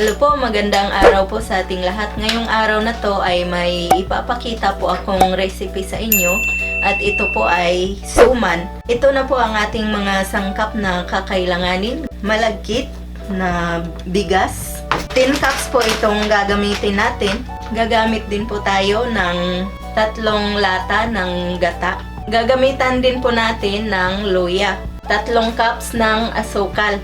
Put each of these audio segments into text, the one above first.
Hello po, magandang araw po sa ating lahat. Ngayong araw na to ay may ipapakita po akong recipe sa inyo at ito po ay suman. Ito na po ang ating mga sangkap na kakailanganin. Malagkit na bigas. 10 cups po itong gagamitin natin. Gagamit din po tayo ng 3 lata ng gata. Gagamitan din po natin ng luya. 3 cups ng asukal.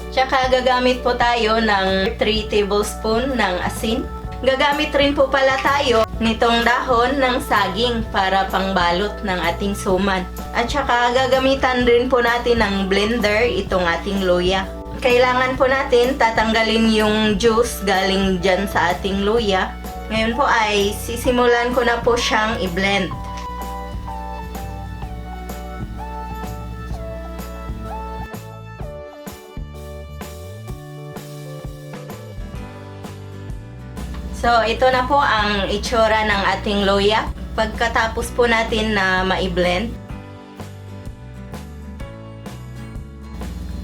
Tsaka gagamit po tayo ng 3 tablespoon ng asin. Gagamit rin po pala tayo nitong dahon ng saging para pangbalot ng ating suman. At tsaka gagamitan rin po natin ng blender itong ating luya. Kailangan po natin tatanggalin yung juice galing dyan sa ating luya. Ngayon po ay sisimulan ko na po siyang i-blend. So, ito na po ang itsura ng ating luya. Pagkatapos po natin na ma-blend.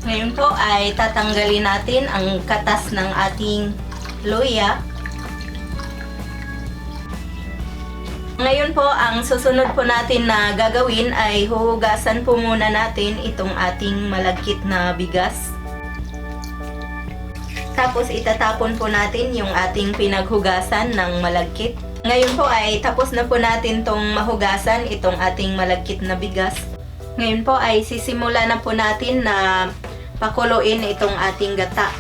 Ngayon po ay tatanggalin natin ang katas ng ating luya. Ngayon po, ang susunod po natin na gagawin ay huhugasan po muna natin itong ating malagkit na bigas. Tapos itatapon po natin yung ating pinaghugasan ng malagkit. Ngayon po ay tapos na po natin tong mahugasan itong ating malagkit na bigas. Ngayon po ay sisimula na po natin na pakuluin itong ating gata.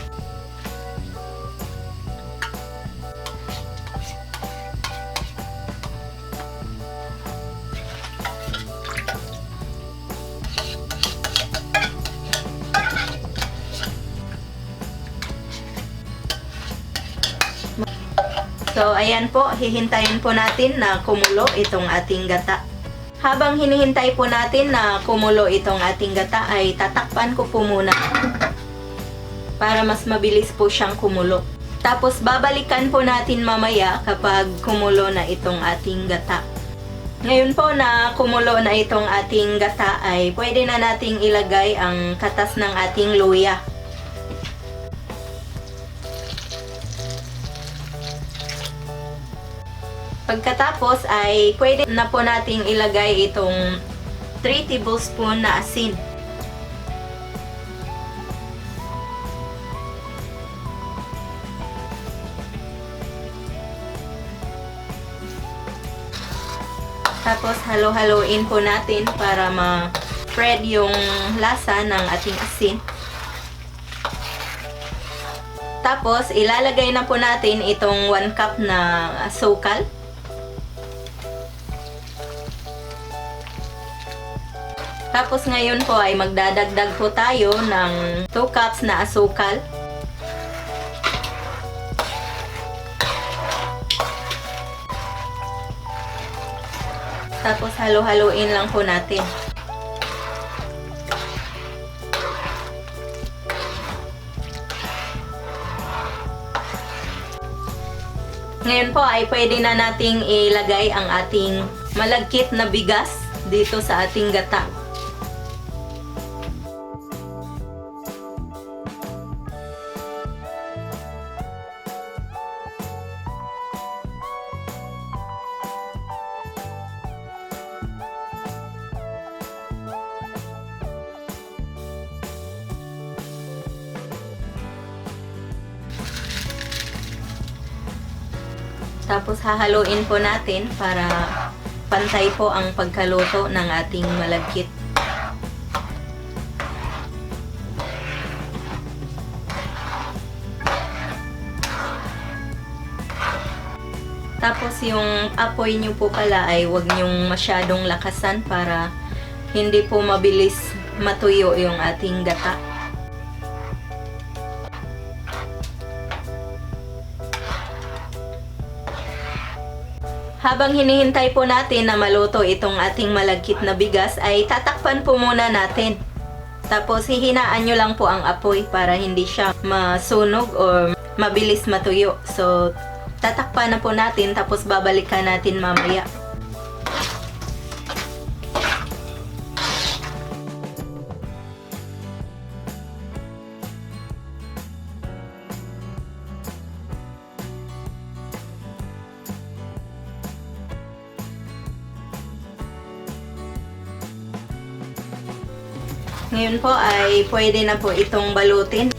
So, ayan po, hihintayin po natin na kumulo itong ating gata. Habang hinihintay po natin na kumulo itong ating gata, ay tatakpan ko po muna para mas mabilis po siyang kumulo. Tapos, babalikan po natin mamaya kapag kumulo na itong ating gata. Ngayon po na kumulo na itong ating gata, ay pwede na nating ilagay ang katas ng ating luya. Pagkatapos ay pwede na po nating ilagay itong 3 tablespoon na asin. Tapos halo-haloin po natin para ma-spread yung lasa ng ating asin. Tapos ilalagay na po natin itong 1 cup na asukal. Tapos ngayon po ay magdadagdag po tayo ng 2 cups na asukal. Tapos halo-haloin lang po natin. Ngayon po ay pwede na nating ilagay ang ating malagkit na bigas dito sa ating gata. Tapos hahaluin po natin para pantay po ang pagkaluto ng ating malagkit. Tapos yung apoy nyo po pala ay huwag nyong masyadong lakasan para hindi po mabilis matuyo yung ating gata. Habang hinihintay po natin na maluto itong ating malagkit na bigas, ay tatakpan po muna natin. Tapos hihinaan nyo lang po ang apoy para hindi siya masunog o mabilis matuyo. So, tatakpan na po natin tapos babalikan natin mamaya. Ngayon po ay pwede na po itong balutin.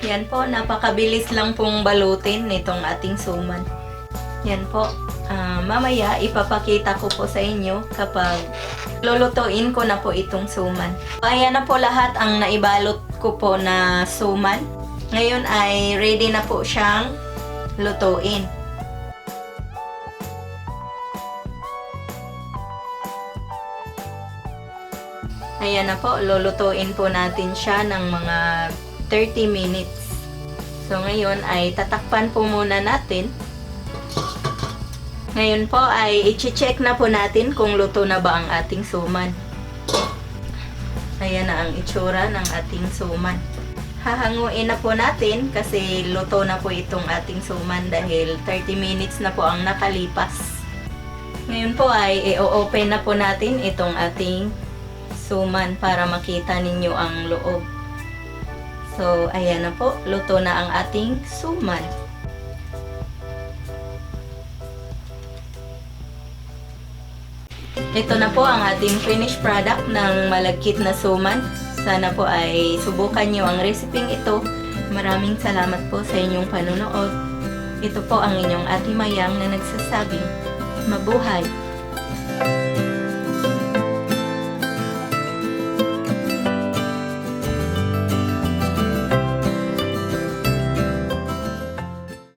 Yan po, napakabilis lang pong balutin nitong ating suman. Yan po, mamaya ipapakita ko po sa inyo kapag lulutuin ko na po itong suman. Ayan na po lahat ang naibalot ko po na suman. Ngayon ay ready na po siyang lutuin. Ayan na po, lulutuin po natin siya ng mga 30 minutes. So ngayon ay tatakpan po muna natin. Ngayon po ay i-check na po natin kung luto na ba ang ating suman. Ayan na ang itsura ng ating suman. Hahanguin na po natin kasi luto na po itong ating suman dahil 30 minutes na po ang nakalipas. Ngayon po ay i-open na po natin itong ating suman para makita ninyo ang loob. So, ayan na po. Luto na ang ating suman. Ito na po ang ating finished product ng malagkit na suman. Sana po ay subukan nyo ang recipe ito. Maraming salamat po sa inyong panunood. Ito po ang inyong Ate Mayang na nagsasabing, mabuhay!